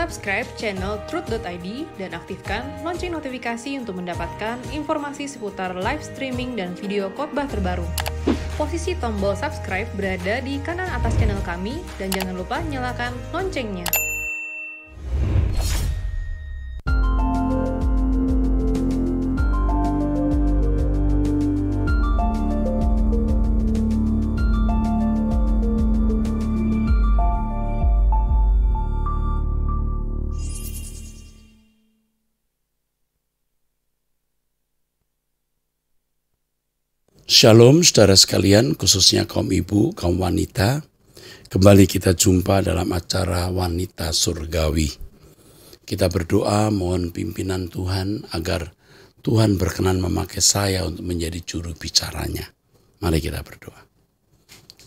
Subscribe channel Truth.id dan aktifkan lonceng notifikasi untuk mendapatkan informasi seputar live streaming dan video khotbah terbaru. Posisi tombol subscribe berada di kanan atas channel kami dan jangan lupa nyalakan loncengnya. Shalom saudara sekalian, khususnya kaum ibu, kaum wanita. Kembali kita jumpa dalam acara Wanita Surgawi. Kita berdoa mohon pimpinan Tuhan agar Tuhan berkenan memakai saya untuk menjadi juru bicaranya. Mari kita berdoa.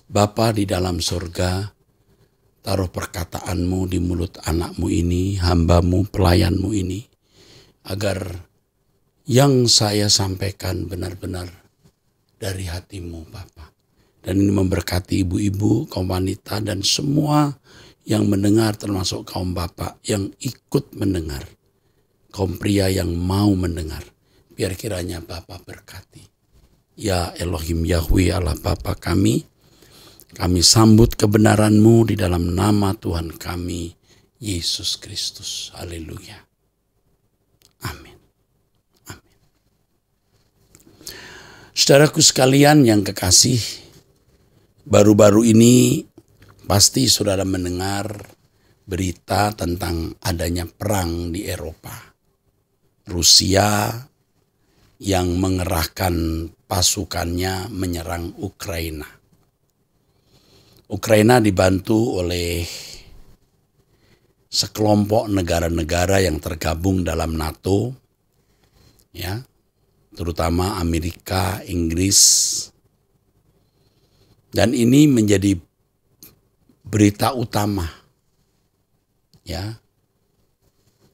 Bapa di dalam surga, taruh perkataanmu di mulut anakmu ini, hambamu, pelayanmu ini, agar yang saya sampaikan benar-benar dari hatimu Bapa. Dan ini memberkati ibu-ibu, kaum wanita, dan semua yang mendengar termasuk kaum bapak yang ikut mendengar. Kaum pria yang mau mendengar. Biar kiranya Bapa berkati. Ya Elohim Yahweh Allah Bapa kami sambut kebenaran-Mu di dalam nama Tuhan kami, Yesus Kristus. Haleluya. Amin. Saudaraku sekalian yang kekasih, baru-baru ini pasti saudara mendengar berita tentang adanya perang di Eropa. Rusia yang mengerahkan pasukannya menyerang Ukraina. Ukraina dibantu oleh sekelompok negara-negara yang tergabung dalam NATO, ya, terutama Amerika, Inggris. Dan ini menjadi berita utama. Ya.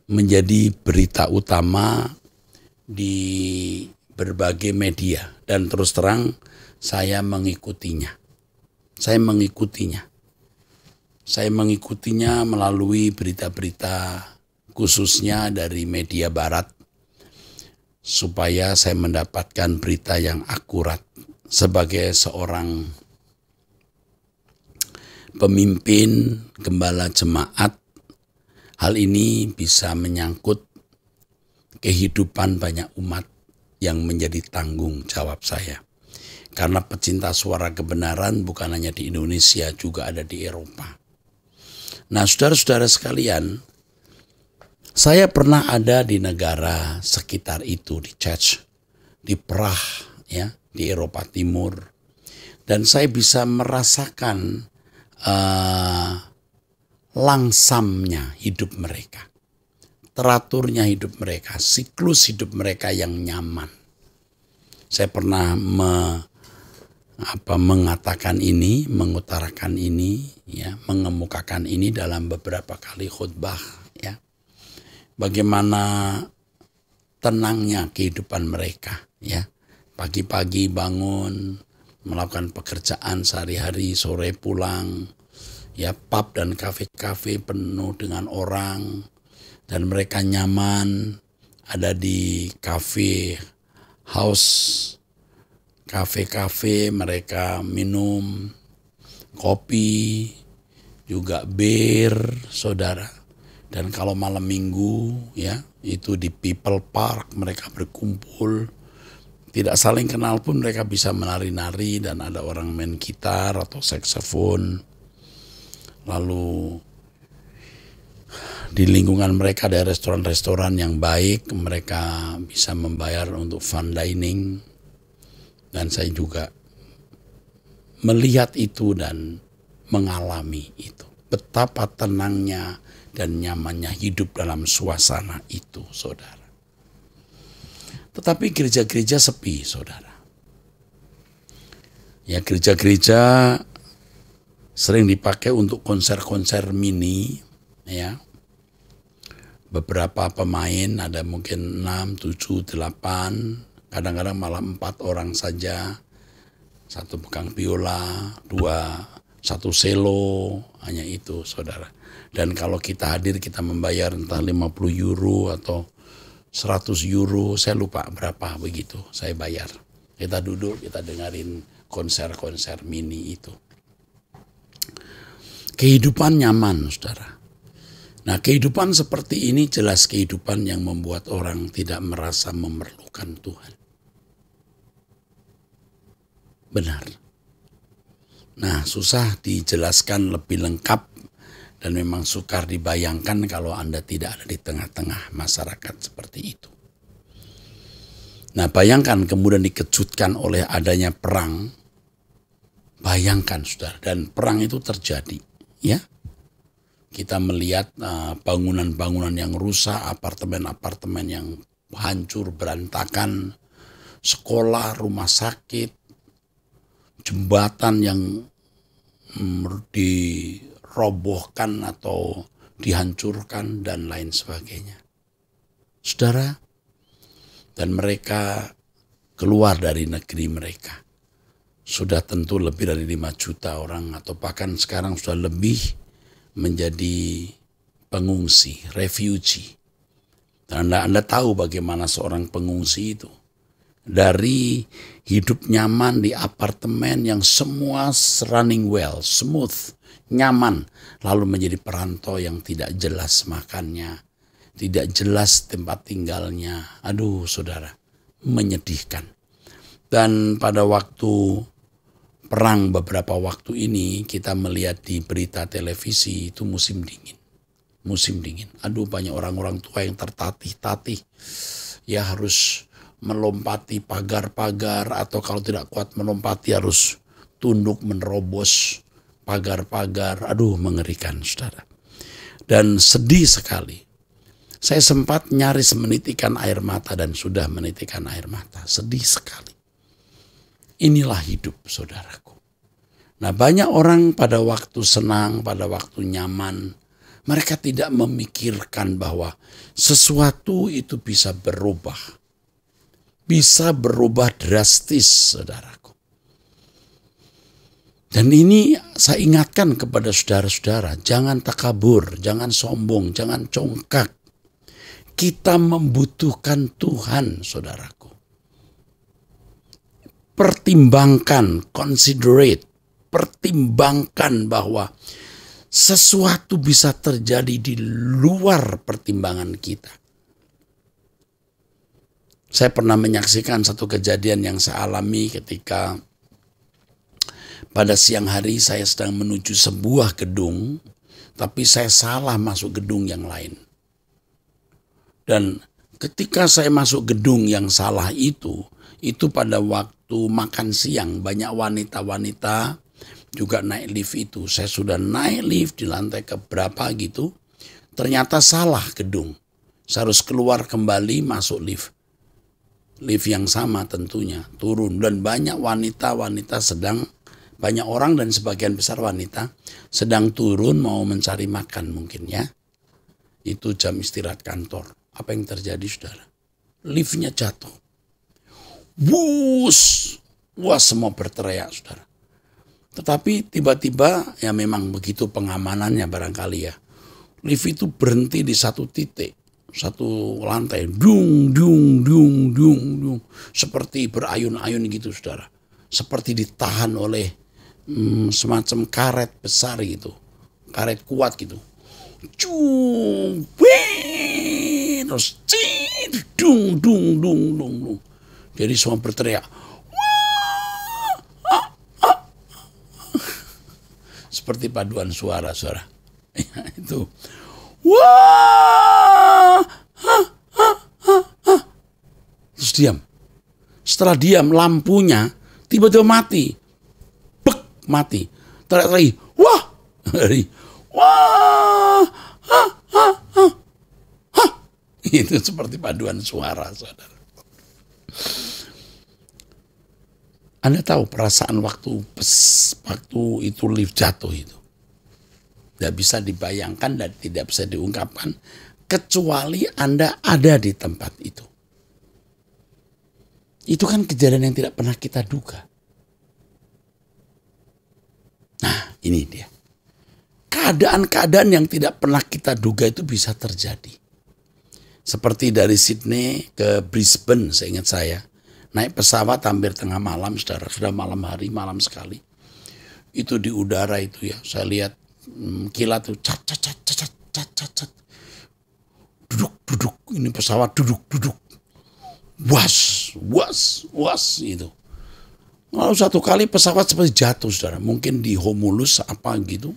Menjadi berita utama di berbagai media dan terus terang saya mengikutinya. Saya mengikutinya melalui berita-berita khususnya dari media barat, supaya saya mendapatkan berita yang akurat. Sebagai seorang pemimpin, gembala jemaat, hal ini bisa menyangkut kehidupan banyak umat yang menjadi tanggung jawab saya. Karena pecinta suara kebenaran bukan hanya di Indonesia, juga ada di Eropa. Nah, saudara-saudara sekalian, saya pernah ada di negara sekitar itu, di Czech, di Prah, ya, di Eropa Timur. Dan saya bisa merasakan langsamnya hidup mereka. Teraturnya hidup mereka, siklus hidup mereka yang nyaman. Saya pernah mengatakan ini, mengutarakan ini, ya, mengemukakan ini dalam beberapa kali khutbah, ya. Bagaimana tenangnya kehidupan mereka, ya. Pagi-pagi bangun, melakukan pekerjaan sehari-hari, sore pulang, ya, pub dan kafe-kafe penuh dengan orang, dan mereka nyaman ada di kafe house, kafe-kafe, mereka minum kopi, juga bir, saudara. Dan kalau malam minggu, ya, itu di People Park mereka berkumpul. Tidak saling kenal pun mereka bisa menari-nari dan ada orang main gitar atau saksofon. Lalu di lingkungan mereka ada restoran-restoran yang baik, mereka bisa membayar untuk fine dining. Dan saya juga melihat itu dan mengalami itu. Betapa tenangnya dan nyamannya hidup dalam suasana itu, saudara. Tetapi gereja-gereja sepi, saudara. Ya, gereja-gereja sering dipakai untuk konser-konser mini, ya. Beberapa pemain, ada mungkin 6, 7, 8, kadang-kadang malah 4 orang saja. Satu pegang biola, 2 1 selo, hanya itu saudara. Dan kalau kita hadir kita membayar entah 50 euro atau 100 euro, saya lupa berapa begitu, saya bayar. Kita duduk, kita dengerin konser-konser mini itu. Kehidupan nyaman, saudara. Nah, kehidupan seperti ini jelas kehidupan yang membuat orang tidak merasa memerlukan Tuhan. Benar. Nah, susah dijelaskan lebih lengkap dan memang sukar dibayangkan kalau Anda tidak ada di tengah-tengah masyarakat seperti itu. Nah, bayangkan kemudian dikejutkan oleh adanya perang. Bayangkan, saudara, dan perang itu terjadi, ya. Kita melihat bangunan-bangunan yang rusak, apartemen-apartemen yang hancur berantakan, sekolah, rumah sakit, jembatan yang dirobohkan atau dihancurkan dan lain sebagainya. Saudara, dan mereka keluar dari negeri mereka. Sudah tentu lebih dari 5 juta orang atau bahkan sekarang sudah lebih menjadi pengungsi, refugee. Dan Anda tahu bagaimana seorang pengungsi itu. Dari hidup nyaman di apartemen yang semua running well, smooth, nyaman. Lalu menjadi perantau yang tidak jelas makannya, tidak jelas tempat tinggalnya. Aduh saudara, menyedihkan. Dan pada waktu perang beberapa waktu ini kita melihat di berita televisi itu musim dingin. Musim dingin. Aduh, banyak orang-orang tua yang tertatih-tatih. Ya harus melompati pagar-pagar atau kalau tidak kuat melompati harus tunduk menerobos pagar-pagar. Aduh, mengerikan saudara. Dan sedih sekali. Saya sempat nyaris menitikan air mata dan sudah menitikan air mata. Sedih sekali. Inilah hidup saudaraku. Nah, banyak orang pada waktu senang, pada waktu nyaman, mereka tidak memikirkan bahwa sesuatu itu bisa berubah. Bisa berubah drastis, saudaraku. Dan ini saya ingatkan kepada saudara-saudara, jangan takabur, jangan sombong, jangan congkak. Kita membutuhkan Tuhan, saudaraku. Pertimbangkan, considerate, pertimbangkan bahwa sesuatu bisa terjadi di luar pertimbangan kita. Saya pernah menyaksikan satu kejadian yang saya alami ketika pada siang hari saya sedang menuju sebuah gedung, tapi saya salah masuk gedung yang lain. Dan ketika saya masuk gedung yang salah itu pada waktu makan siang, banyak wanita-wanita juga naik lift itu. Saya sudah naik lift di lantai keberapa gitu, ternyata salah gedung. Saya harus keluar kembali masuk lift. Lift yang sama tentunya, turun. Dan banyak wanita-wanita sedang, banyak orang dan sebagian besar wanita sedang turun mau mencari makan mungkin ya. Itu jam istirahat kantor. Apa yang terjadi saudara? Liftnya jatuh. Bus. Wah, semua berteriak saudara. Tetapi tiba-tiba ya memang begitu pengamanannya barangkali ya. Lift itu berhenti di satu titik. Satu lantai. Dung, dung, dung, dung, dung. Seperti berayun-ayun gitu saudara. Seperti ditahan oleh semacam karet besar gitu. Karet kuat gitu. Cung, terus dung, dung, dung, dung, dung. Jadi semua berteriak. Seperti paduan suara. Itu. Wah! Terus diam. Setelah diam, lampunya tiba-tiba mati. Bek, mati. Teriak lagi. Wah! Wah! Itu seperti paduan suara, saudara. Anda tahu perasaan waktu itu lift jatuh itu. Tidak bisa dibayangkan dan tidak bisa diungkapkan kecuali Anda ada di tempat itu. Itu kan kejadian yang tidak pernah kita duga. Nah, Ini dia. Keadaan-keadaan yang tidak pernah kita duga itu bisa terjadi. Seperti dari Sydney ke Brisbane, seingat saya. Naik pesawat hampir tengah malam, saudara. Sudah malam hari, malam sekali. Itu di udara itu ya. Saya lihat kilat itu cat. Duduk. Ini pesawat duduk. Was itu. Lalu satu kali pesawat seperti jatuh, saudara. Mungkin di Homulus apa gitu.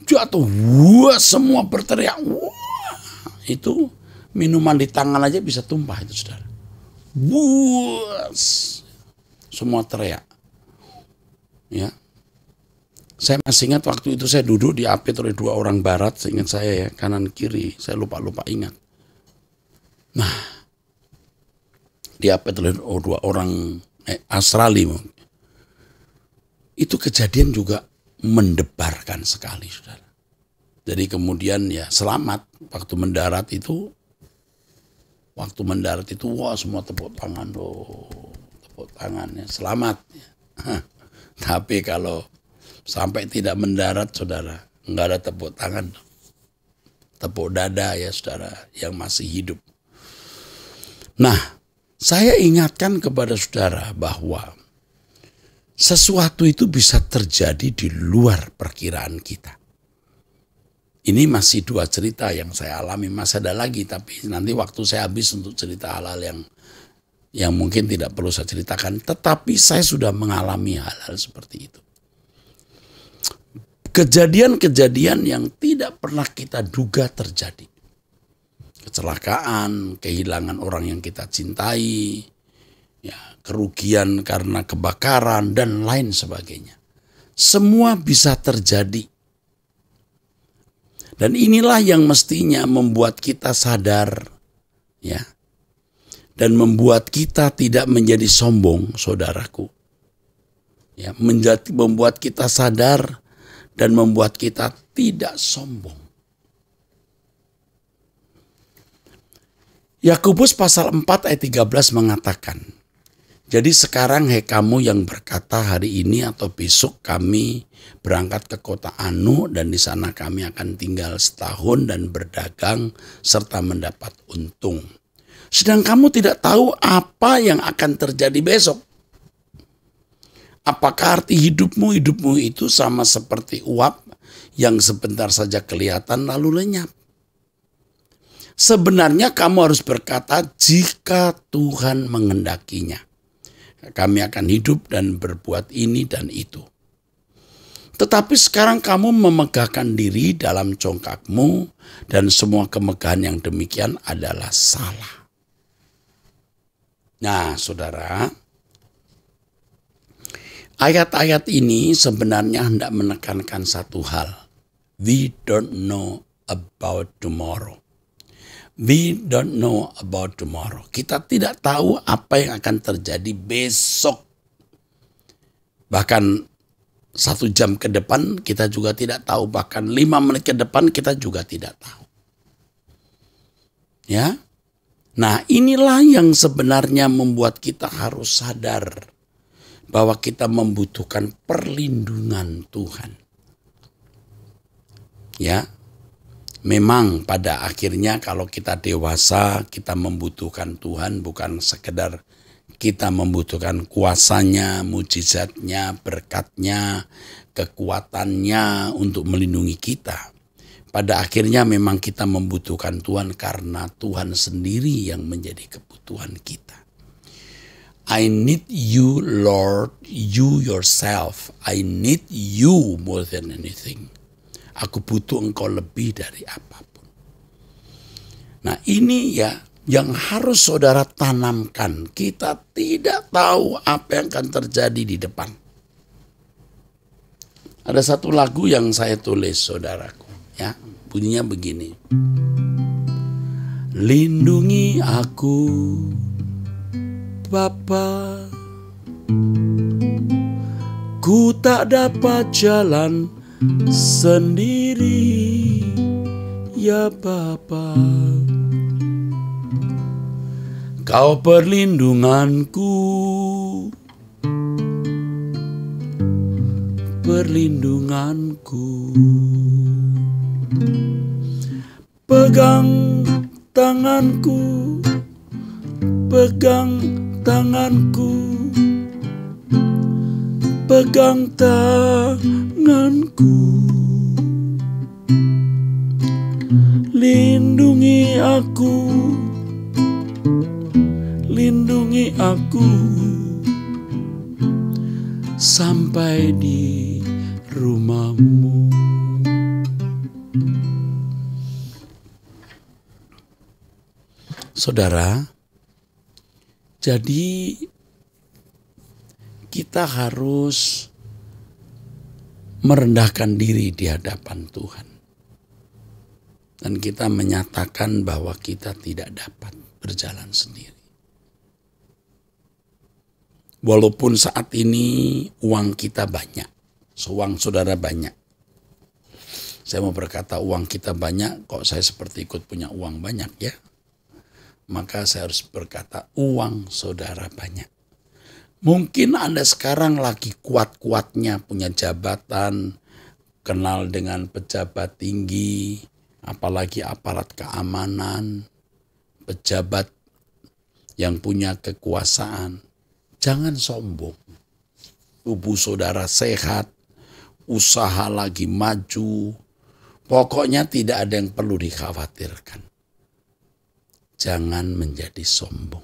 Jatuh, wah, semua berteriak. Wah, itu minuman di tangan aja bisa tumpah itu, saudara. Wah, semua teriak. Ya, saya masih ingat waktu itu saya duduk diapit oleh 2 orang barat, seingat saya ya, kanan kiri, saya lupa ingat. Nah, diapit oleh 2 orang Australia. Itu kejadian juga mendebarkan sekali, saudara. Jadi kemudian ya selamat waktu mendarat itu wah, semua tepuk tangan tepuk tangannya selamat. Tapi kalau sampai tidak mendarat, saudara, nggak ada tepuk tangan, tepuk dada ya, saudara, yang masih hidup. Nah, saya ingatkan kepada saudara bahwa sesuatu itu bisa terjadi di luar perkiraan kita. Ini masih 2 cerita yang saya alami, masih ada lagi, tapi nanti waktu saya habis untuk cerita hal-hal yang mungkin tidak perlu saya ceritakan. Tetapi saya sudah mengalami hal-hal seperti itu. Kejadian-kejadian yang tidak pernah kita duga terjadi. Kecelakaan, kehilangan orang yang kita cintai, ya, kerugian karena kebakaran dan lain sebagainya. Semua bisa terjadi. Dan inilah yang mestinya membuat kita sadar, ya. Dan membuat kita tidak menjadi sombong, saudaraku. Ya, membuat kita sadar dan membuat kita tidak sombong. Yakobus pasal 4 ayat 13 mengatakan, jadi sekarang hai kamu yang berkata hari ini atau besok kami berangkat ke kota Anu dan di sana kami akan tinggal setahun dan berdagang serta mendapat untung. Sedang kamu tidak tahu apa yang akan terjadi besok. Apakah arti hidupmu itu sama seperti uap yang sebentar saja kelihatan lalu lenyap? Sebenarnya kamu harus berkata jika Tuhan mengendakinya. Kami akan hidup dan berbuat ini dan itu. Tetapi sekarang kamu memegahkan diri dalam congkakmu dan semua kemegahan yang demikian adalah salah. Nah, saudara, ayat-ayat ini sebenarnya hendak menekankan satu hal. We don't know about tomorrow. We don't know about tomorrow. Kita tidak tahu apa yang akan terjadi besok. Bahkan 1 jam ke depan kita juga tidak tahu. Bahkan 5 menit ke depan kita juga tidak tahu. Ya. Nah, inilah yang sebenarnya membuat kita harus sadar bahwa kita membutuhkan perlindungan Tuhan. Ya. Memang pada akhirnya kalau kita dewasa, kita membutuhkan Tuhan, bukan sekedar kita membutuhkan kuasanya, mujizatnya, berkatnya, kekuatannya untuk melindungi kita. Pada akhirnya memang kita membutuhkan Tuhan karena Tuhan sendiri yang menjadi kebutuhan kita. I need you, Lord, you yourself. I need you more than anything. Aku butuh engkau lebih dari apapun. Nah, ini ya yang harus saudara tanamkan. Kita tidak tahu apa yang akan terjadi di depan. Ada satu lagu yang saya tulis, saudaraku, ya, bunyinya begini. Lindungi aku, Bapa, ku tak dapat jalan sendiri, ya Bapa. Kau perlindunganku, perlindunganku. Pegang tanganku, pegang tanganku, pegang tanganku. Lindungi aku, lindungi aku, sampai di rumahmu. Saudara, jadi kita harus merendahkan diri di hadapan Tuhan. Dan kita menyatakan bahwa kita tidak dapat berjalan sendiri. Walaupun saat ini uang kita banyak, uang saudara banyak. Saya mau berkata uang kita banyak, kok saya seperti ikut punya uang banyak ya. Maka saya harus berkata uang saudara banyak. Mungkin Anda sekarang lagi kuat-kuatnya punya jabatan, kenal dengan pejabat tinggi, apalagi aparat keamanan, pejabat yang punya kekuasaan. Jangan sombong. Tubuh saudara sehat, usaha lagi maju. Pokoknya tidak ada yang perlu dikhawatirkan. Jangan menjadi sombong.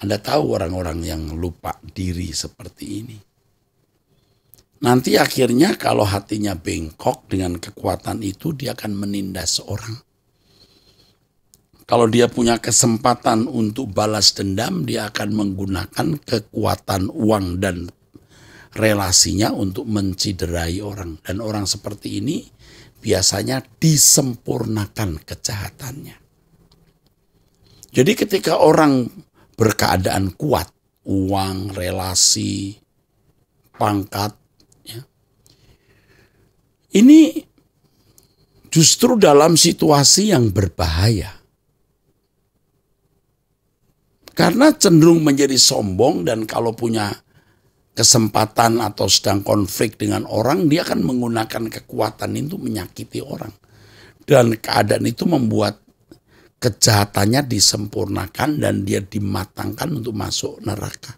Anda tahu orang-orang yang lupa diri seperti ini. Nanti akhirnya kalau hatinya bengkok dengan kekuatan itu, dia akan menindas orang. Kalau dia punya kesempatan untuk balas dendam, dia akan menggunakan kekuatan uang dan relasinya untuk menciderai orang. Dan orang seperti ini biasanya disempurnakan kejahatannya. Jadi ketika orang berkeadaan kuat, uang, relasi, pangkat, ya, ini justru dalam situasi yang berbahaya. Karena cenderung menjadi sombong, dan kalau punya kesempatan atau sedang konflik dengan orang, dia akan menggunakan kekuatan itu menyakiti orang. Dan keadaan itu membuat kejahatannya disempurnakan dan dia dimatangkan untuk masuk neraka.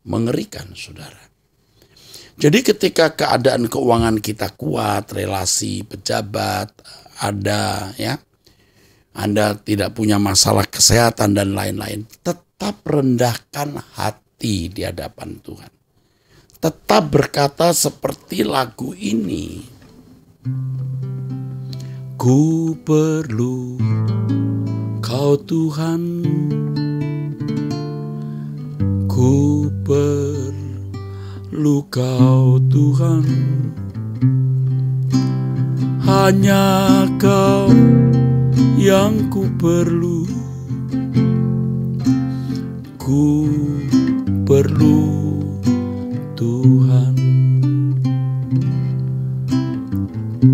Mengerikan, saudara. Jadi ketika keadaan keuangan kita kuat, relasi pejabat ada, ya, Anda tidak punya masalah kesehatan dan lain-lain, tetap rendahkan hati di hadapan Tuhan. Tetap berkata seperti lagu ini. Ku perlu Kau Tuhan, ku perlu Kau Tuhan, hanya Kau yang ku perlu, ku perlu Tuhan.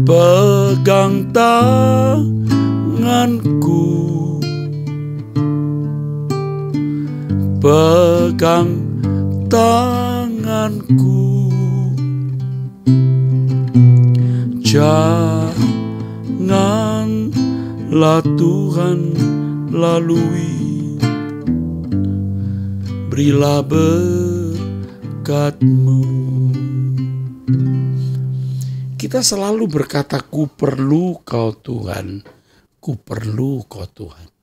Pegang tanganku, pegang tanganku, janganlah Tuhan lalui, berilah berkat-Mu. Kita selalu berkata, ku perlu Kau Tuhan, ku perlu Kau Tuhan.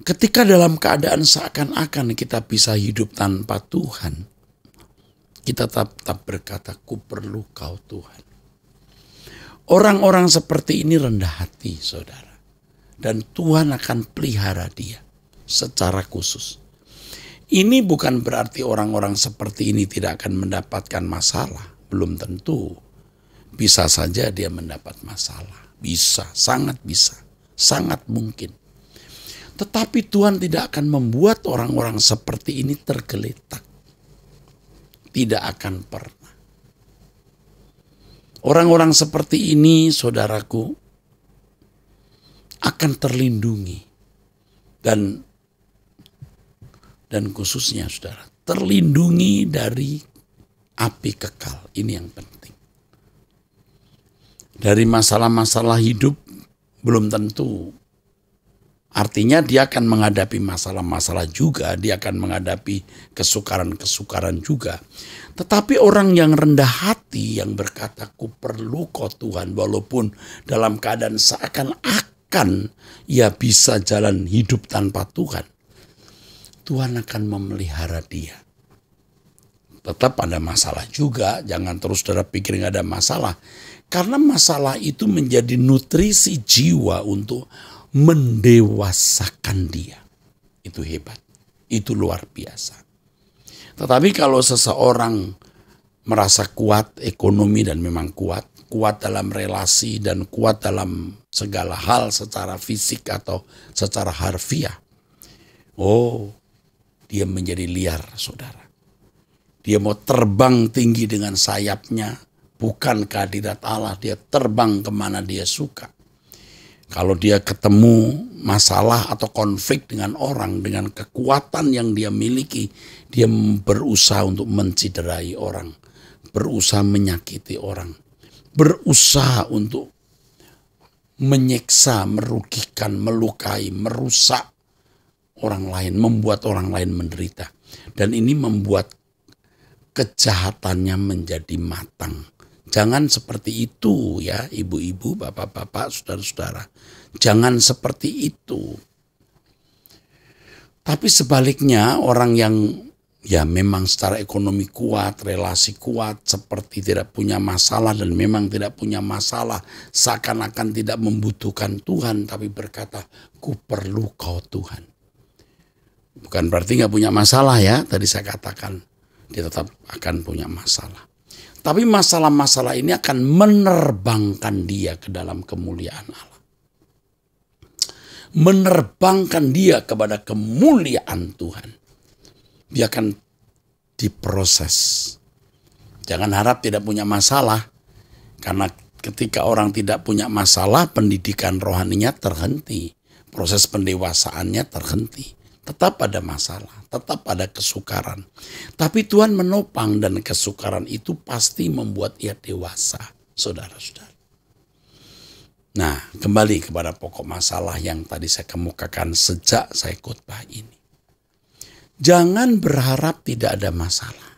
Ketika dalam keadaan seakan-akan kita bisa hidup tanpa Tuhan, kita tetap berkata, ku perlu Kau Tuhan. Orang-orang seperti ini rendah hati, saudara. Dan Tuhan akan pelihara dia secara khusus. Ini bukan berarti orang-orang seperti ini tidak akan mendapatkan masalah. Belum tentu. Bisa saja dia mendapat masalah. Bisa, sangat mungkin. Tetapi Tuhan tidak akan membuat orang-orang seperti ini tergeletak. Tidak akan pernah. Orang-orang seperti ini, saudaraku, akan terlindungi. Dan khususnya, saudara, terlindungi dari api kekal. Ini yang penting. Dari masalah-masalah hidup belum tentu. Artinya dia akan menghadapi masalah-masalah juga, dia akan menghadapi kesukaran-kesukaran juga. Tetapi orang yang rendah hati yang berkata, "Ku perlu Kau Tuhan," walaupun dalam keadaan seakan-akan ia bisa jalan hidup tanpa Tuhan, Tuhan akan memelihara dia. Tetap ada masalah juga, jangan terus saudara pikir nggak ada masalah. Karena masalah itu menjadi nutrisi jiwa untuk mendewasakan dia. Itu hebat, itu luar biasa. Tetapi kalau seseorang merasa kuat ekonomi dan memang kuat dalam relasi dan kuat dalam segala hal secara fisik atau secara harfiah, dia menjadi liar, saudara. Dia mau terbang tinggi dengan sayapnya, bukan kehadirat Allah, dia terbang kemana dia suka. Kalau dia ketemu masalah atau konflik dengan orang, dengan kekuatan yang dia miliki, dia berusaha untuk menciderai orang, berusaha menyakiti orang, berusaha untuk menyiksa, merugikan, melukai, merusak orang lain, membuat orang lain menderita. Dan ini membuat kejahatannya menjadi matang. Jangan seperti itu ya, ibu-ibu, bapak-bapak, saudara-saudara. Jangan seperti itu. Tapi sebaliknya orang yang ya memang secara ekonomi kuat, relasi kuat, seperti tidak punya masalah dan memang tidak punya masalah, seakan-akan tidak membutuhkan Tuhan, tapi berkata, "Ku perlu Kau Tuhan." Bukan berarti nggak punya masalah ya, tadi saya katakan dia tetap akan punya masalah. Tapi masalah-masalah ini akan menerbangkan dia ke dalam kemuliaan Allah. Menerbangkan dia kepada kemuliaan Tuhan. Dia akan diproses. Jangan harap tidak punya masalah. Karena ketika orang tidak punya masalah, pendidikan rohaninya terhenti. Proses pendewasaannya terhenti. Tetap ada masalah, tetap ada kesukaran. Tapi Tuhan menopang dan kesukaran itu pasti membuat ia dewasa, saudara-saudara. Nah, kembali kepada pokok masalah yang tadi saya kemukakan sejak saya khotbah ini. Jangan berharap tidak ada masalah.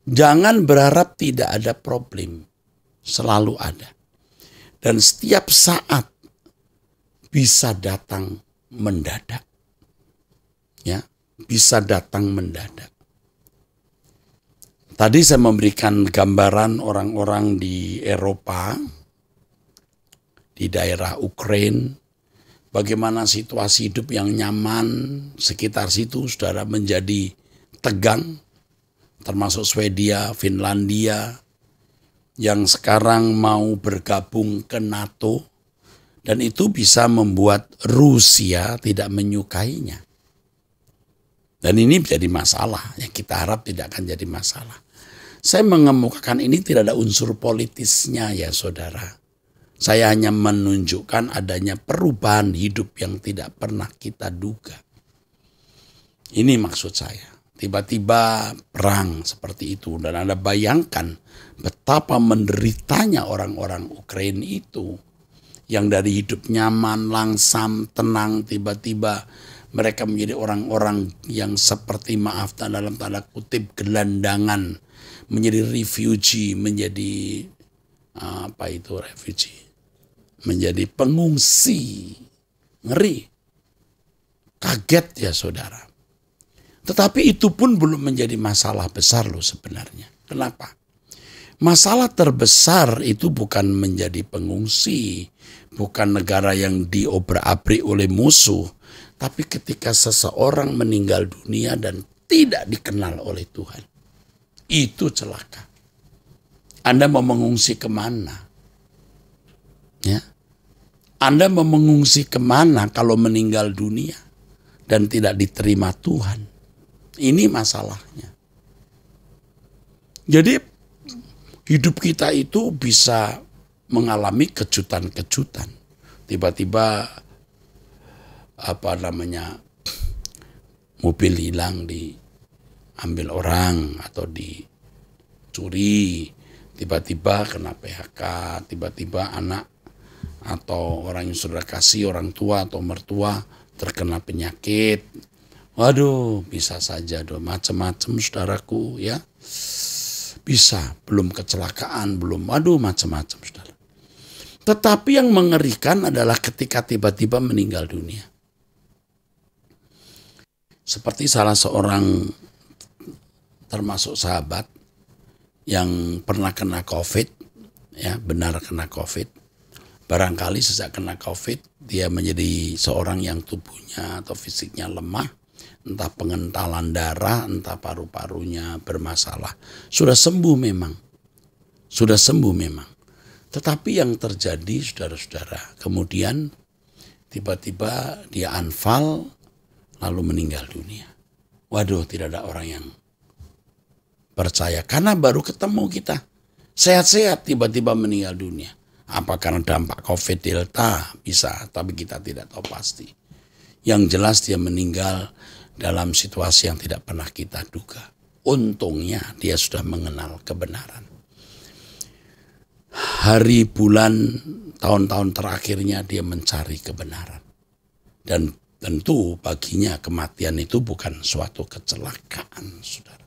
Jangan berharap tidak ada problem. Selalu ada. Dan setiap saat bisa datang mendadak. Ya, bisa datang mendadak. Tadi saya memberikan gambaran orang-orang di Eropa, di daerah Ukraina, bagaimana situasi hidup yang nyaman sekitar situ, saudara, menjadi tegang, termasuk Swedia, Finlandia, yang sekarang mau bergabung ke NATO, dan itu bisa membuat Rusia tidak menyukainya. Dan ini menjadi masalah yang kita harap tidak akan jadi masalah. Saya mengemukakan ini tidak ada unsur politisnya ya saudara. Saya hanya menunjukkan adanya perubahan hidup yang tidak pernah kita duga. Ini maksud saya. Tiba-tiba perang seperti itu. Dan Anda bayangkan betapa menderitanya orang-orang Ukraina itu. Yang dari hidup nyaman, langsam, tenang, tiba-tiba mereka menjadi orang-orang yang seperti, maaf dalam tanda kutip, gelandangan, menjadi refugee, menjadi refugee, menjadi pengungsi. Ngeri, kaget ya saudara. Tetapi itu pun belum menjadi masalah besar loh sebenarnya. Kenapa? Masalah terbesar itu bukan menjadi pengungsi, bukan negara yang diobrak-abrik oleh musuh, tapi ketika seseorang meninggal dunia dan tidak dikenal oleh Tuhan, itu celaka. Anda mau mengungsi kemana? Ya, Anda mau mengungsi kemana kalau meninggal dunia dan tidak diterima Tuhan? Ini masalahnya. Jadi hidup kita itu bisa mengalami kejutan-kejutan. Tiba-tiba mobil hilang, diambil orang atau curi, tiba-tiba kena PHK, tiba-tiba anak atau orang yang saudara kasih, orang tua atau mertua terkena penyakit. Waduh, bisa saja macam-macam saudaraku ya. Bisa, belum kecelakaan, belum, waduh macam-macam saudara. Tetapi yang mengerikan adalah ketika tiba-tiba meninggal dunia. Seperti salah seorang termasuk sahabat yang pernah kena COVID, ya benar kena COVID. Barangkali sejak kena COVID, dia menjadi seorang yang tubuhnya atau fisiknya lemah, entah pengentalan darah, entah paru-parunya bermasalah. Sudah sembuh memang, sudah sembuh memang. Tetapi yang terjadi saudara-saudara, kemudian tiba-tiba dia anfal, lalu meninggal dunia. Waduh, tidak ada orang yang percaya, karena baru ketemu kita. Sehat-sehat tiba-tiba meninggal dunia. Apa karena dampak COVID Delta? Bisa, tapi kita tidak tahu pasti. Yang jelas dia meninggal dalam situasi yang tidak pernah kita duga. Untungnya dia sudah mengenal kebenaran. Hari, bulan, tahun-tahun terakhirnya dia mencari kebenaran. Dan tentu baginya kematian itu bukan suatu kecelakaan, saudara.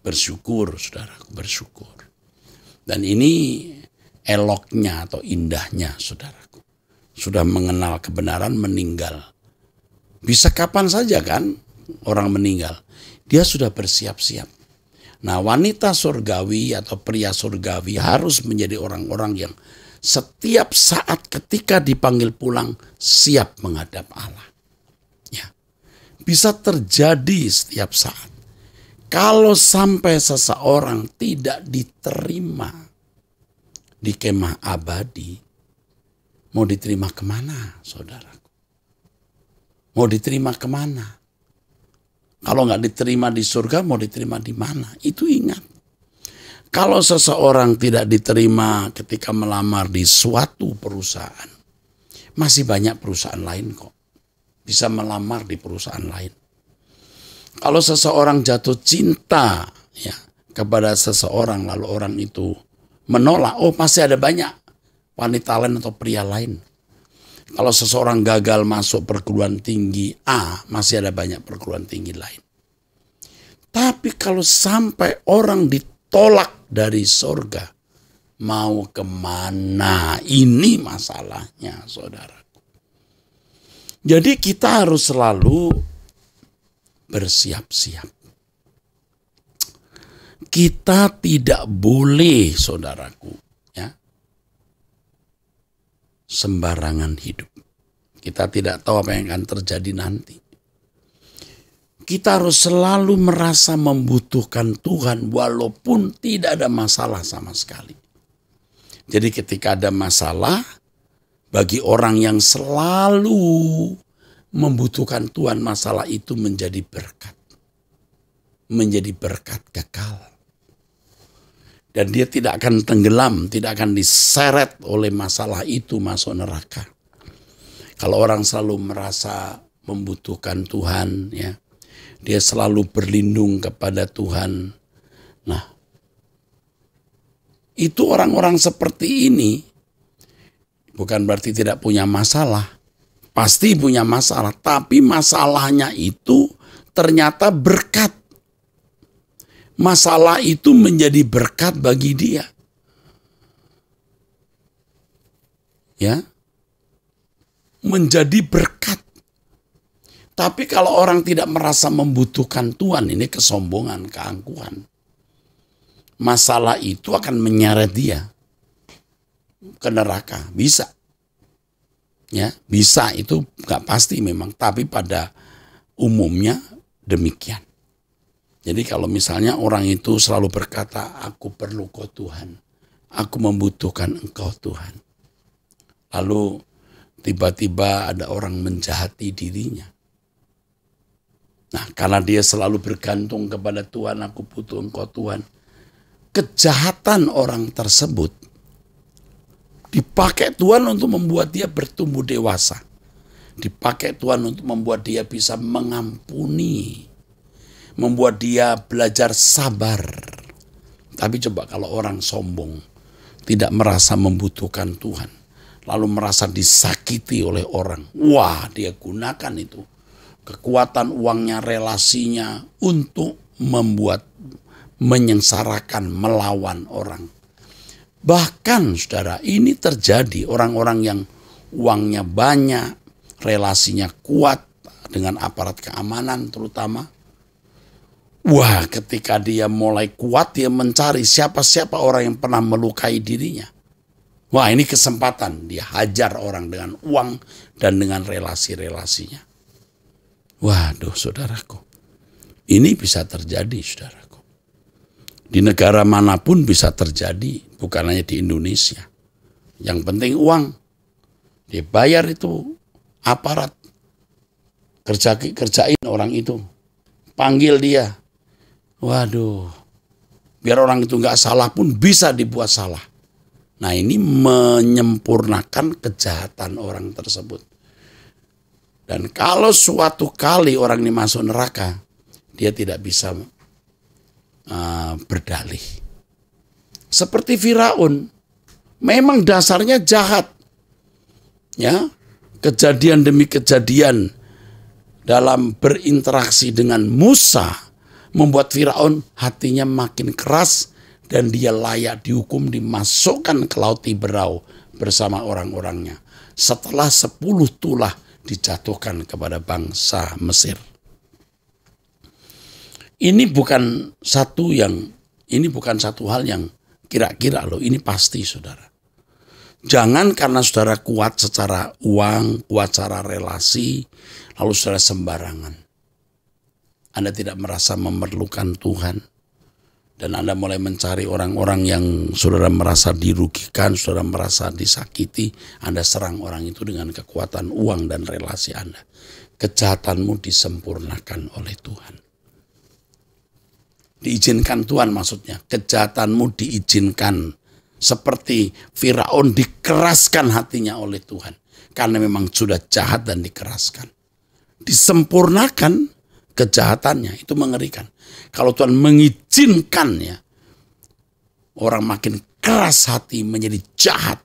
Bersyukur, saudaraku, bersyukur. Dan ini eloknya atau indahnya, saudaraku. Sudah mengenal kebenaran, meninggal. Bisa kapan saja kan orang meninggal. Dia sudah bersiap-siap. Nah, wanita surgawi atau pria surgawi harus menjadi orang-orang yang setiap saat ketika dipanggil pulang siap menghadap Allah. Ya. Bisa terjadi setiap saat. Kalau sampai seseorang tidak diterima di kemah abadi, mau diterima kemana, saudaraku? Mau diterima kemana? Kalau nggak diterima di surga, mau diterima di mana? Itu ingat. Kalau seseorang tidak diterima ketika melamar di suatu perusahaan, masih banyak perusahaan lain kok. Bisa melamar di perusahaan lain. Kalau seseorang jatuh cinta ya kepada seseorang, lalu orang itu menolak, oh pasti ada banyak wanita lain atau pria lain. Kalau seseorang gagal masuk perguruan tinggi A, masih ada banyak perguruan tinggi lain. Tapi kalau sampai orang ditolak dari surga, mau kemana? Ini masalahnya, saudara. Jadi kita harus selalu bersiap-siap. Kita tidak boleh, saudaraku, ya, sembarangan hidup. Kita tidak tahu apa yang akan terjadi nanti. Kita harus selalu merasa membutuhkan Tuhan walaupun tidak ada masalah sama sekali. Jadi ketika ada masalah, bagi orang yang selalu membutuhkan Tuhan, masalah itu menjadi berkat. Menjadi berkat kekal. Dan dia tidak akan tenggelam, tidak akan diseret oleh masalah itu masuk neraka. Kalau orang selalu merasa membutuhkan Tuhan, ya, dia selalu berlindung kepada Tuhan. Nah, itu orang-orang seperti ini bukan berarti tidak punya masalah. Pasti punya masalah, tapi masalahnya itu ternyata berkat. Masalah itu menjadi berkat bagi dia. Ya. Menjadi berkat. Tapi kalau orang tidak merasa membutuhkan Tuhan, ini kesombongan, keangkuhan. Masalah itu akan menyeret dia ke neraka, bisa. Ya, bisa, itu gak pasti memang, tapi pada umumnya demikian. Jadi kalau misalnya orang itu selalu berkata, aku perlu Kau Tuhan, aku membutuhkan Engkau Tuhan. Lalu tiba-tiba ada orang menjahati dirinya. Nah, karena dia selalu bergantung kepada Tuhan, aku butuh Engkau Tuhan. Kejahatan orang tersebut dipakai Tuhan untuk membuat dia bertumbuh dewasa. Dipakai Tuhan untuk membuat dia bisa mengampuni. Membuat dia belajar sabar. Tapi coba kalau orang sombong, tidak merasa membutuhkan Tuhan, lalu merasa disakiti oleh orang, wah, dia gunakan itu kekuatan uangnya, relasinya untuk membuat menyengsarakan, melawan orang. Bahkan saudara, ini terjadi orang-orang yang uangnya banyak, relasinya kuat dengan aparat keamanan terutama. Wah, ketika dia mulai kuat, dia mencari siapa-siapa orang yang pernah melukai dirinya. Wah, ini kesempatan, dia hajar orang dengan uang dan dengan relasi-relasinya. Waduh, saudaraku, ini bisa terjadi, saudaraku. Di negara manapun bisa terjadi, bukan hanya di Indonesia. Yang penting uang. Dia bayar itu aparat. Kerjain orang itu. Panggil dia. Waduh, biar orang itu nggak salah pun bisa dibuat salah. Nah, ini menyempurnakan kejahatan orang tersebut. Dan kalau suatu kali orang ini masuk neraka, dia tidak bisa berdalih. Seperti Firaun, memang dasarnya jahat. Ya, kejadian demi kejadian dalam berinteraksi dengan Musa membuat Firaun hatinya makin keras dan dia layak dihukum, dimasukkan ke laut Tiberau bersama orang-orangnya. Setelah 10 tulah dijatuhkan kepada bangsa Mesir. Ini bukan satu hal yang kira-kira loh, ini pasti saudara. Jangan karena saudara kuat secara uang, kuat secara relasi, lalu saudara sembarangan. Anda tidak merasa memerlukan Tuhan. Dan Anda mulai mencari orang-orang yang saudara merasa dirugikan, saudara merasa disakiti. Anda serang orang itu dengan kekuatan uang dan relasi Anda. Kejahatanmu disempurnakan oleh Tuhan. Diizinkan Tuhan maksudnya. Kejahatanmu diizinkan. Seperti Firaun dikeraskan hatinya oleh Tuhan. Karena memang sudah jahat dan dikeraskan. Disempurnakan kejahatannya, itu mengerikan. Kalau Tuhan mengizinkannya, orang makin keras hati menjadi jahat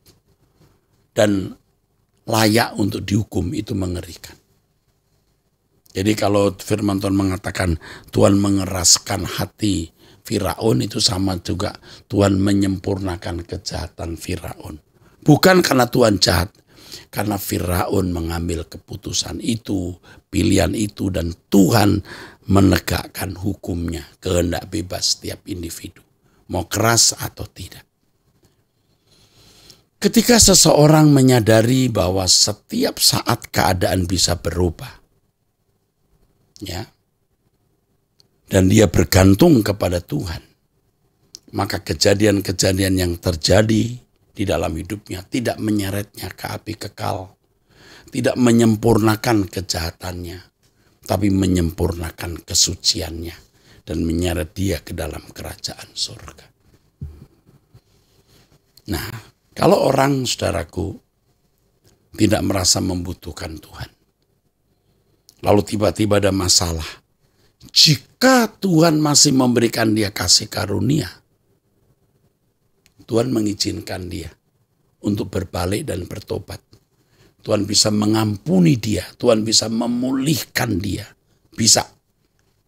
dan layak untuk dihukum, itu mengerikan. Jadi kalau firman Tuhan mengatakan Tuhan mengeraskan hati Firaun, itu sama juga Tuhan menyempurnakan kejahatan Firaun. Bukan karena Tuhan jahat, karena Firaun mengambil keputusan itu, pilihan itu, dan Tuhan menegakkan hukumnya, kehendak bebas setiap individu, mau keras atau tidak. Ketika seseorang menyadari bahwa setiap saat keadaan bisa berubah, ya, dan dia bergantung kepada Tuhan, maka kejadian-kejadian yang terjadi di dalam hidupnya tidak menyeretnya ke api kekal, tidak menyempurnakan kejahatannya, tapi menyempurnakan kesuciannya dan menyeret dia ke dalam kerajaan surga. Nah, kalau orang, saudaraku, tidak merasa membutuhkan Tuhan, lalu tiba-tiba ada masalah, jika Tuhan masih memberikan dia kasih karunia, Tuhan mengizinkan dia untuk berbalik dan bertobat. Tuhan bisa mengampuni dia. Tuhan bisa memulihkan dia. Bisa.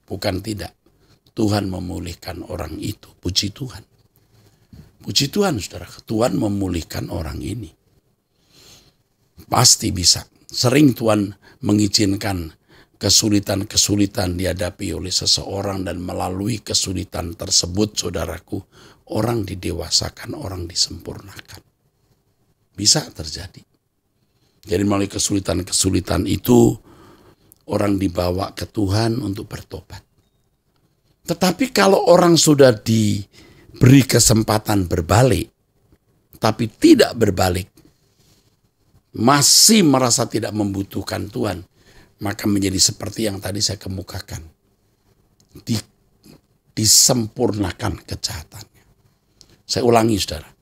Bukan tidak. Tuhan memulihkan orang itu. Puji Tuhan. Puji Tuhan, saudara. Tuhan memulihkan orang ini. Pasti bisa. Sering Tuhan mengizinkan kesulitan-kesulitan dihadapi oleh seseorang, dan melalui kesulitan tersebut, saudaraku, orang didewasakan, orang disempurnakan. Bisa terjadi. Jadi melalui kesulitan-kesulitan itu, orang dibawa ke Tuhan untuk bertobat. Tetapi kalau orang sudah diberi kesempatan berbalik, tapi tidak berbalik, masih merasa tidak membutuhkan Tuhan, maka menjadi seperti yang tadi saya kemukakan. Disempurnakan kejahatannya. Saya ulangi, saudara.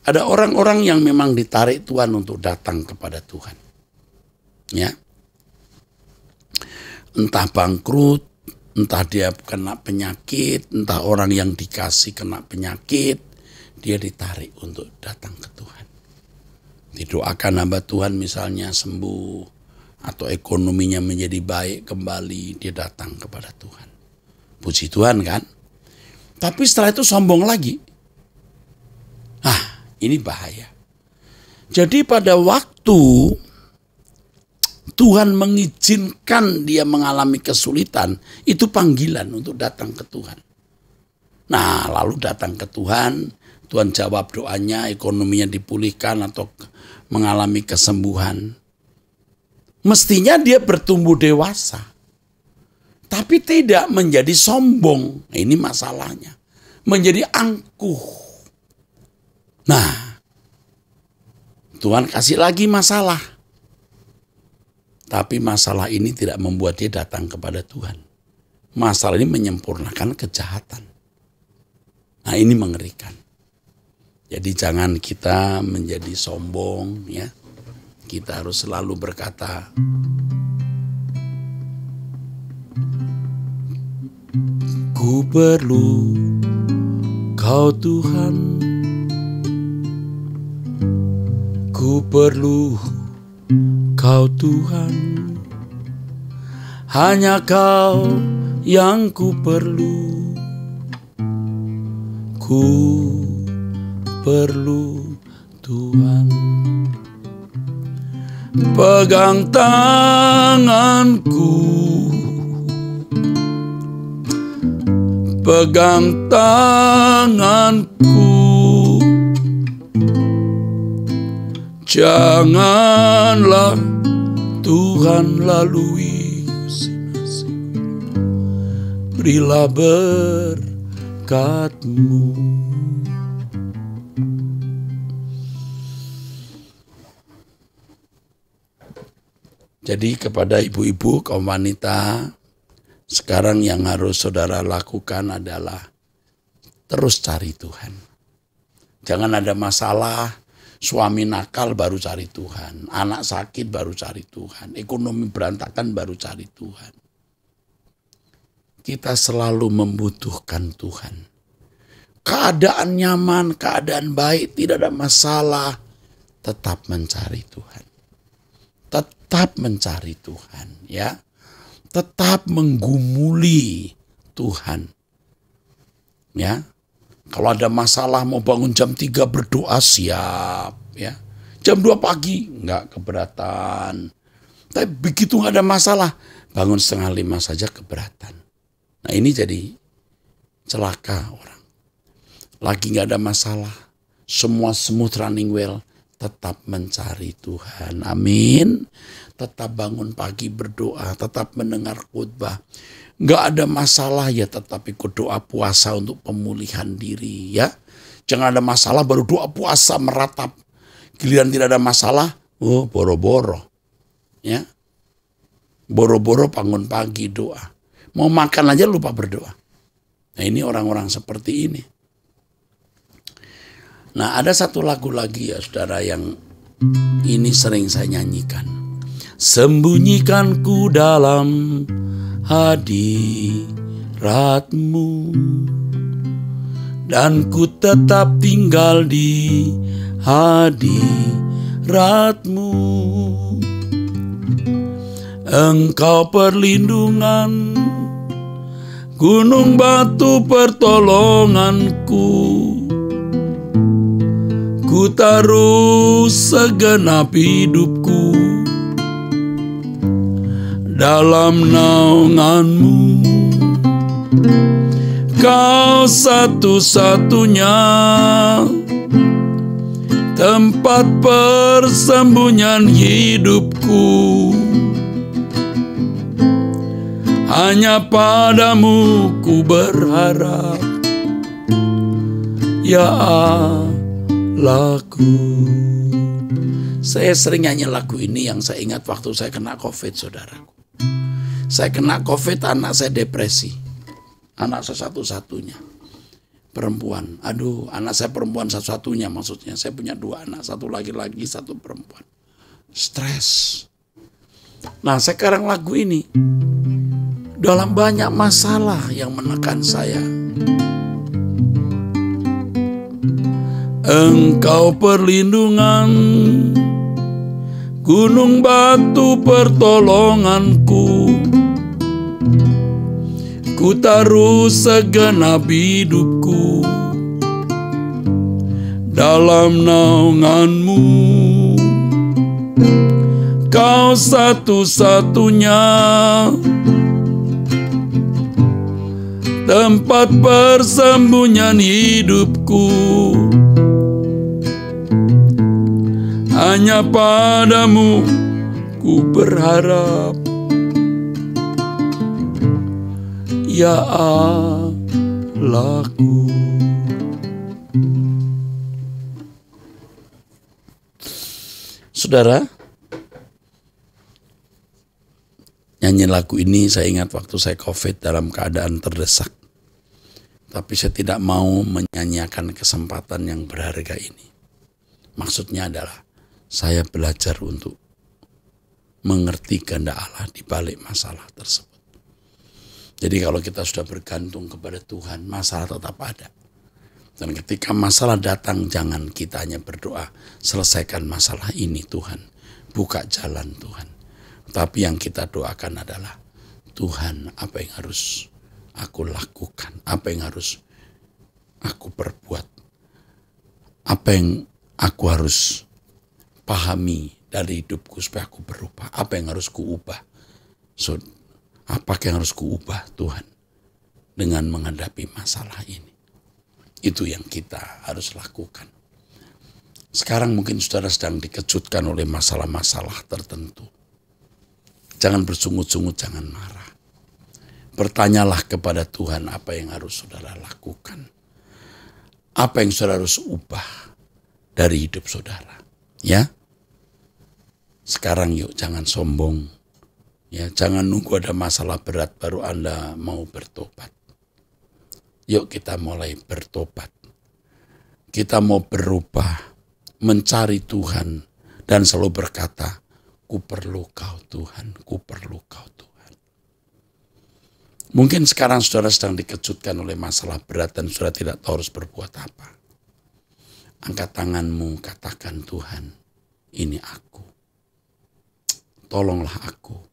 Ada orang-orang yang memang ditarik Tuhan untuk datang kepada Tuhan. Ya. Entah bangkrut, Entah dia kena penyakit, entah orang yang dikasih kena penyakit, dia ditarik untuk datang ke Tuhan. Didoakan hamba Tuhan misalnya sembuh, atau ekonominya menjadi baik kembali, dia datang kepada Tuhan. Puji Tuhan kan? Tapi setelah itu sombong lagi. Ini bahaya. Jadi pada waktu Tuhan mengizinkan dia mengalami kesulitan, itu panggilan untuk datang ke Tuhan. Nah, lalu datang ke Tuhan, Tuhan jawab doanya, ekonominya dipulihkan atau mengalami kesembuhan. Mestinya dia bertumbuh dewasa. Tapi tidak menjadi sombong. Nah, ini masalahnya. Menjadi angkuh. Nah, Tuhan kasih lagi masalah. Tapi masalah ini tidak membuat dia datang kepada Tuhan. Masalah ini menyempurnakan kejahatan. Nah, ini mengerikan. Jadi jangan kita menjadi sombong, ya. Kita harus selalu berkata, ku perlu Kau Tuhan. Ku perlu Kau Tuhan, hanya Kau yang ku perlu. Ku perlu Tuhan. Pegang tanganku, pegang tanganku. Janganlah Tuhan lalui, berilah berkat-Mu. Jadi kepada ibu-ibu, kaum wanita, sekarang yang harus saudara lakukan adalah terus cari Tuhan. Jangan ada masalah, suami nakal baru cari Tuhan, anak sakit baru cari Tuhan, ekonomi berantakan baru cari Tuhan. Kita selalu membutuhkan Tuhan. Keadaan nyaman, keadaan baik, tidak ada masalah, tetap mencari Tuhan. Tetap mencari Tuhan, ya. Tetap menggumuli Tuhan. Ya. Kalau ada masalah mau bangun jam 3 berdoa siap, ya. Jam 2 pagi enggak keberatan. Tapi begitu enggak ada masalah, bangun 4:30 saja keberatan. Nah, ini jadi celaka orang. Lagi enggak ada masalah, semua smooth running well, tetap mencari Tuhan. Amin. Tetap bangun pagi berdoa, tetap mendengar khotbah. Nggak ada masalah ya tetap ikut doa puasa untuk pemulihan diri, ya. Jangan ada masalah baru doa puasa meratap. Giliran tidak ada masalah, boro-boro. Ya. Boro-boro bangun pagi doa. Mau makan aja lupa berdoa. Nah, ini orang-orang seperti ini. Nah, ada satu lagu lagi ya saudara yang ini sering saya nyanyikan. Sembunyikanku dalam hadirat-Mu, dan ku tetap tinggal di hadirat-Mu. Engkau perlindungan, gunung batu pertolonganku. Ku taruh segenap hidupku dalam naungan-Mu. Kau satu-satunya tempat persembunyian hidupku. Hanya padamu ku berharap, ya Allahku. Saya sering nyanyi lagu ini yang saya ingat waktu saya kena COVID, saudaraku. Saya kena COVID, anak saya depresi. Anak saya satu-satunya. Perempuan. Aduh, anak saya perempuan satu-satunya maksudnya. Saya punya 2 anak, satu laki-laki, 1 perempuan. Stres. Nah, sekarang lagu ini. dalam banyak masalah yang menekan saya. Engkau perlindungan, gunung batu pertolonganku. Ku taruh segenap hidupku dalam naungan-Mu. Kau satu-satunya tempat persembunyian hidupku. Hanya padamu ku berharap, ya Allahku. Saudara, nyanyi lagu ini saya ingat waktu saya COVID dalam keadaan terdesak. Tapi saya tidak mau menyanyiakan kesempatan yang berharga ini. Maksudnya adalah saya belajar untuk mengerti kehendak Allah di balik masalah tersebut. Jadi kalau kita sudah bergantung kepada Tuhan, masalah tetap ada. Dan ketika masalah datang, jangan kita hanya berdoa, selesaikan masalah ini Tuhan, buka jalan Tuhan. Tapi yang kita doakan adalah, Tuhan, apa yang harus aku lakukan, apa yang harus aku perbuat, apa yang aku harus pahami dari hidupku supaya aku berubah, apa yang harus kuubah. Apa yang harus kuubah Tuhan dengan menghadapi masalah ini. Itu yang kita harus lakukan. Sekarang mungkin saudara sedang dikejutkan oleh masalah-masalah tertentu. Jangan bersungut-sungut, jangan marah. Bertanyalah kepada Tuhan apa yang harus saudara lakukan. Apa yang saudara harus ubah dari hidup saudara. Ya. Sekarang yuk jangan sombong. Ya, jangan nunggu ada masalah berat baru Anda mau bertobat. Yuk kita mulai bertobat. Kita mau berubah, mencari Tuhan dan selalu berkata, ku perlu Kau Tuhan, ku perlu Kau Tuhan. Mungkin sekarang saudara sedang dikejutkan oleh masalah berat dan saudara tidak tahu harus berbuat apa. Angkat tanganmu, katakan, Tuhan, ini aku. Tolonglah aku.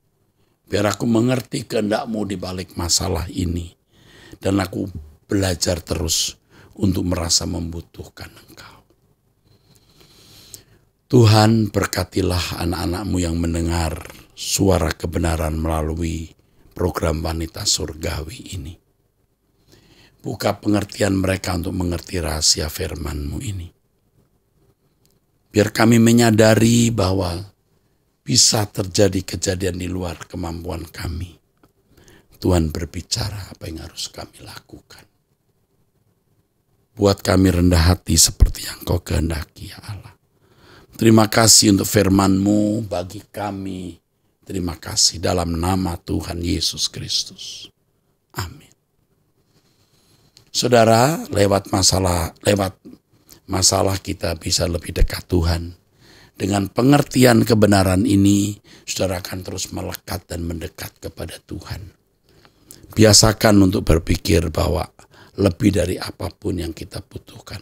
Biar aku mengerti kehendak-Mu di balik masalah ini. Dan aku belajar terus untuk merasa membutuhkan Engkau. Tuhan, berkatilah anak-anak-Mu yang mendengar suara kebenaran melalui program Wanita Surgawi ini. Buka pengertian mereka untuk mengerti rahasia firman-Mu ini. Biar kami menyadari bahwa bisa terjadi kejadian di luar kemampuan kami. Tuhan berbicara apa yang harus kami lakukan. Buat kami rendah hati seperti yang Kau kehendaki, ya Allah. Terima kasih untuk firman-Mu bagi kami. Terima kasih dalam nama Tuhan Yesus Kristus. Amin. Saudara, lewat masalah kita bisa lebih dekat Tuhan. Dengan pengertian kebenaran ini, saudara akan terus melekat dan mendekat kepada Tuhan. Biasakan untuk berpikir bahwa lebih dari apapun yang kita butuhkan,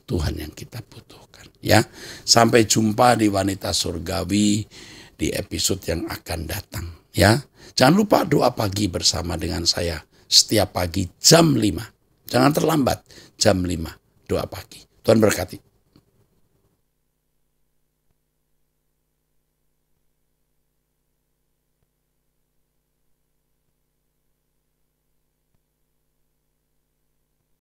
Tuhan yang kita butuhkan. Ya, sampai jumpa di Wanita Surgawi di episode yang akan datang. Ya, jangan lupa doa pagi bersama dengan saya setiap pagi jam 5. Jangan terlambat, jam 5 doa pagi. Tuhan berkati.